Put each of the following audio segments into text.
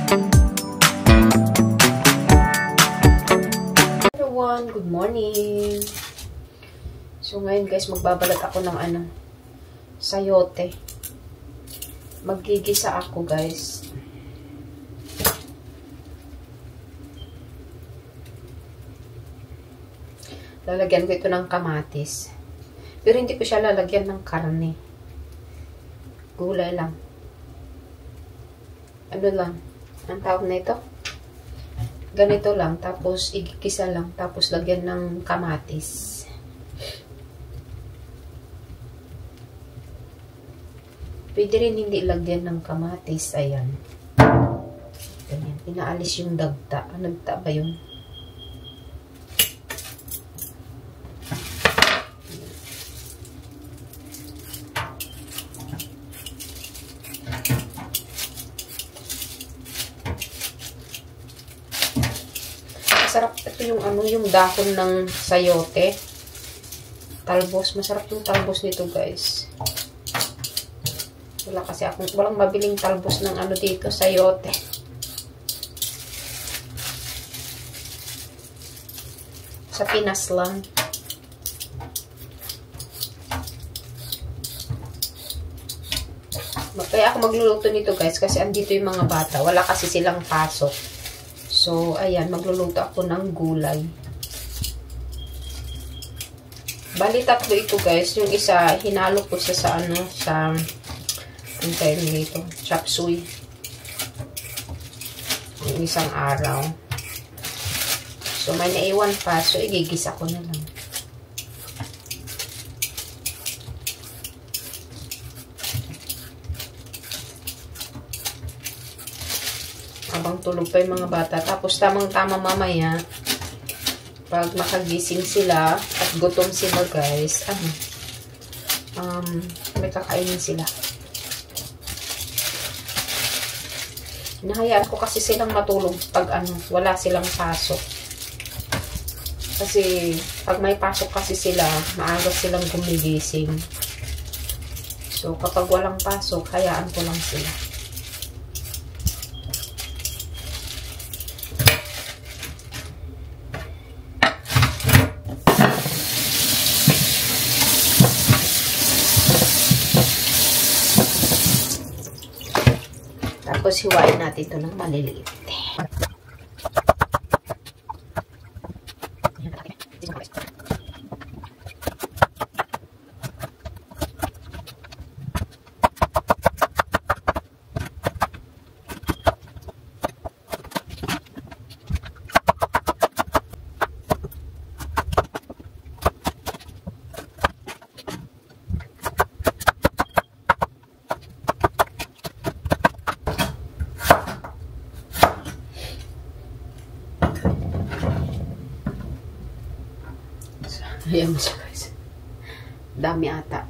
Everyone, good morning. So ngayon guys, magbabalat ako ng sayote. Maggigisa ako guys. Lalagyan ko ito ng kamatis. Pero hindi ko siya lalagyan ng karne. Gulay lang. Ano lang? Ang tawag na ito? Ganito lang. Tapos, igigisa lang. Tapos, lagyan ng kamatis. Pwede rin hindi lagyan ng kamatis. Ayan. Ganyan. Pinaalis yung dagta. Nagta ba yun? Masarap ito yung dahon ng sayote. Talbos. Masarap yung talbos nito, guys. Wala kasi walang mabiling talbos ng dito, sayote. Sa Pinas lang. Kaya ako magluluto nito, guys, kasi andito yung mga bata. Wala kasi silang pasok. So, ayan, magluluto ako ng gulay. Bali, tatlo ito, guys. Yung isa, hinalo ko sa ang tayo nito, chop suey. Yung isang araw. So, may naiwan pa. So, igigisa ko na lang. Habang tulog pa yung mga bata. Tapos, tamang-tama mamaya, pag makagising sila, at gutom sila, guys, may kakainin sila. Hinahayaan ko kasi silang matulog pag wala silang pasok. Kasi, pag may pasok kasi sila, maaga silang gumigising. So, kapag walang pasok, hayaan ko lang sila. Tapos, hiwain natin ito ng maliliit. Ayan mo siya, guys. Dami ata.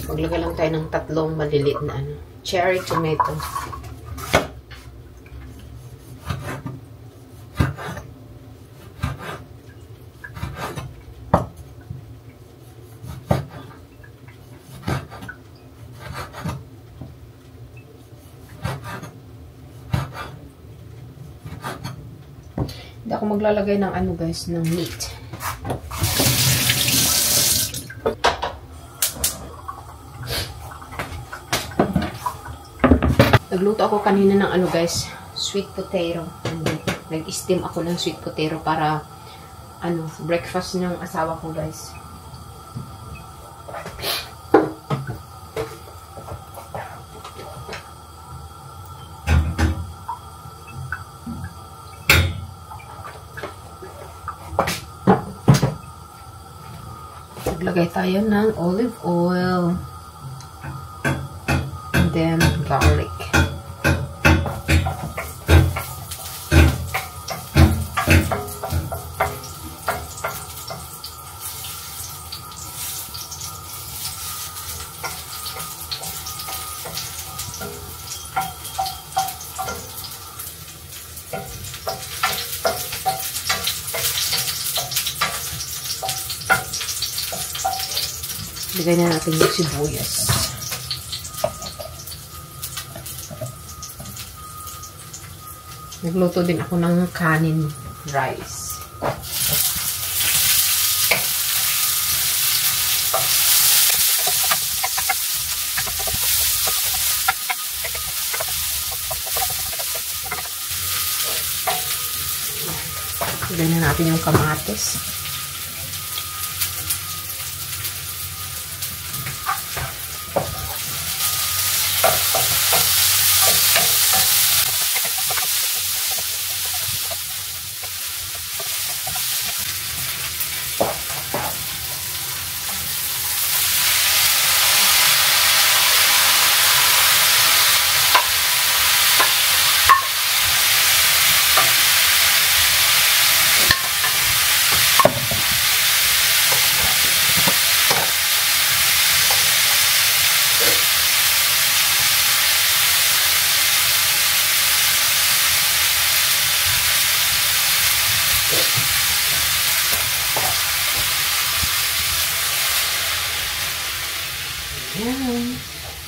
Maglagay lang tayo ng tatlong maliliit na cherry tomato. Hindi ako maglalagay ng guys, ng meat. Nagluto ako kanina ng guys, sweet potato. Nag-steam ako ng sweet potato para breakfast ng asawa ko, guys. Maglagay tayo ng olive oil. And then garlic. Lagay na natin yung sibuyas. Nagluto din ako ng kanin rice. Lagay na natin yung kamatis. Ayan.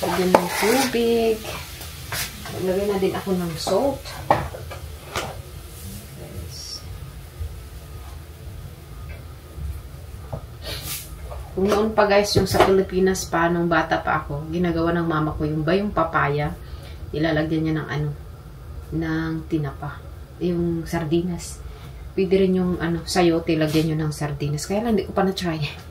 Lagyan ng tubig. Lagyan na din ako ng salt. Kung noon pa guys, yung sa Pilipinas pa, nung bata pa ako, ginagawa ng mama ko yung papaya, ilalagyan niya ng ng tinapa. Yung sardinas. Pwede rin yung sayote, lagyan nyo ng sardinas. Kaya lang, hindi ko pa na-try.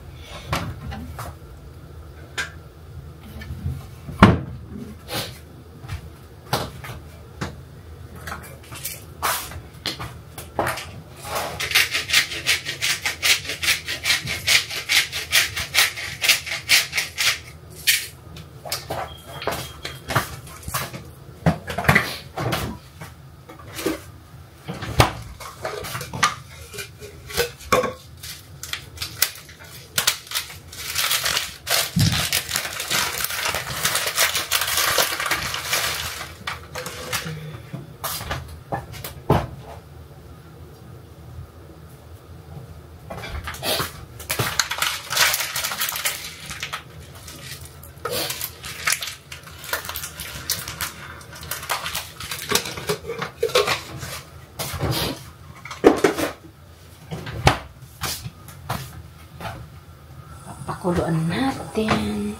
Pakuluan natin.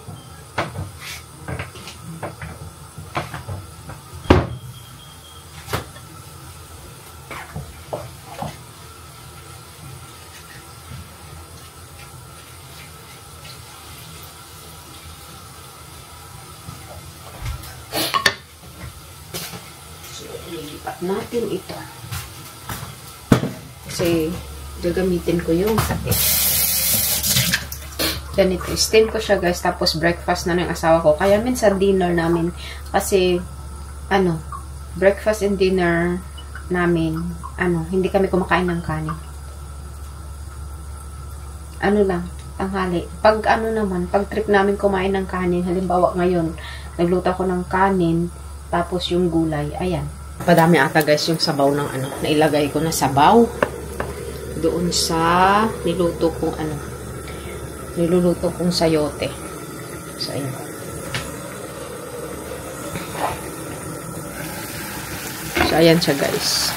So, ilipat natin ito. Kasi, gagamitin ko yung sakit. Ganito, steam ko siya guys, tapos breakfast na ng asawa ko. Kaya minsan dinner namin, kasi, breakfast and dinner namin, hindi kami kumakain ng kanin. Tanghali. Pag pag trip namin kumain ng kanin, halimbawa ngayon, nagluto ko ng kanin, tapos yung gulay, ayan. Padami ata guys yung sabaw ng nailagay ko na sabaw. Doon sa niluluto kong sayote. So, ayan. So, ayan siya, guys.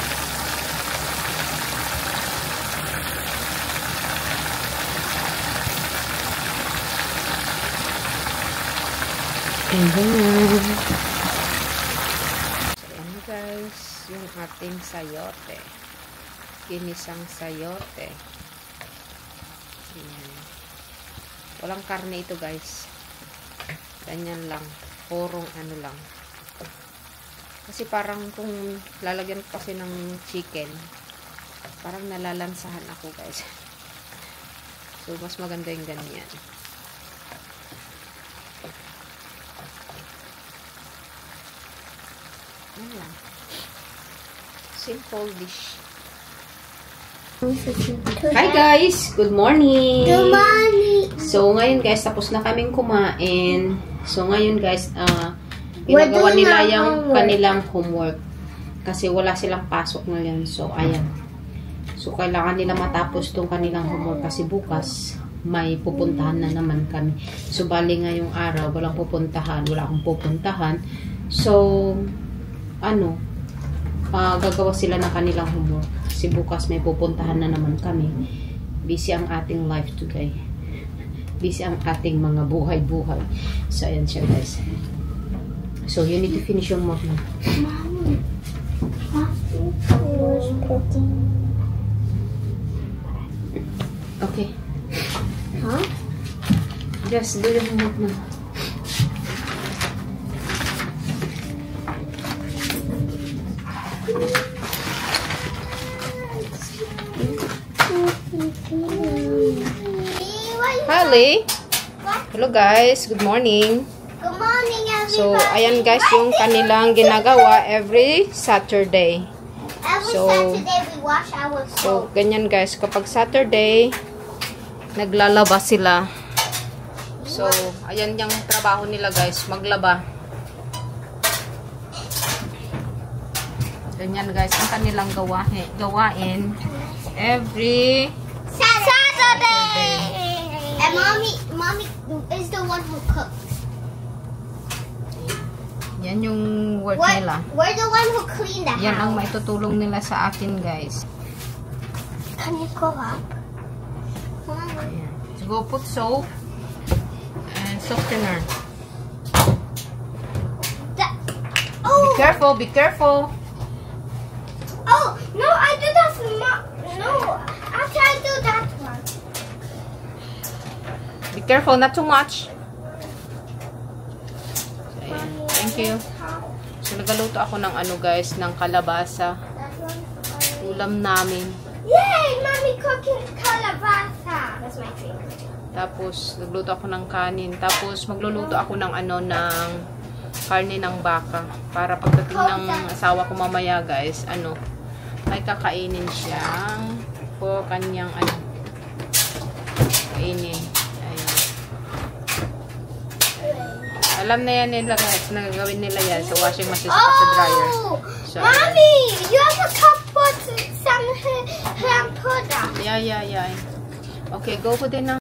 Ayan. So, ayan, guys. Yung ating sayote. Ginisang sayote. Ayan. Walang karne ito guys. Ganyan lang. Purong lang. Kasi parang kung lalagyan ko kasi ng chicken, parang nalalansahan ako guys. So, mas maganda yung ganyan. Yan lang. Simple dish. Hi guys! Good morning! Good morning! So, ngayon guys, tapos na kaming kumain. So, ngayon guys, ginagawa nila yung kanilang homework. Kasi wala silang pasok ngayon. So, ayan. So, kailangan nila matapos tong kanilang homework kasi bukas may pupuntahan na naman kami. So, bali ngayong araw, walang pupuntahan. Wala akong pupuntahan. So, gagawa sila ng kanilang homework. Kasi bukas may pupuntahan na naman kami. Busy ang ating life today. Busy ang ating mga buhay-buhay. So, ayan siya guys. So, you need to finish your work now. Okay. Huh? Just do your homework now. Holly. Hello guys, good morning. Good morning, everybody. So, ayan guys yung kanilang ginagawa every Saturday. Every So, Saturday we wash our So, clothes. ganyan guys, kapag Saturday, naglalaba sila. So, ayan yung trabaho nila guys, maglaba. Ganyan guys, ang kanilang gawain every Saturday. And mommy is the one who cooks. Yan yung work nila. We're the one who clean the Yan ang house. maitutulong nila sa akin guys. Can you go up? Ayan. So, go put soap and softener. Oh, Be careful, be careful. oh, no, I do that for no. After I do that one. Be careful, not too much. So, ayan. Thank you. So, nagaluto ako ng guys, ng kalabasa. Ulam namin. Yay, mommy cooking calabasa. That's my favorite. Tapos, nagluto ako ng kanin. Tapos, magluluto ako ng ng karne ng baka. Para pagdating ng asawa ko mamaya, guys, may kakainin siyang po kanyang kainin. Ayan. Alam na yan nila, guys. Nagagawin nila yan sa washing machine sa dryer. So, Mommy, you have a cup for some shampoo. yeah. Okay, go put it now.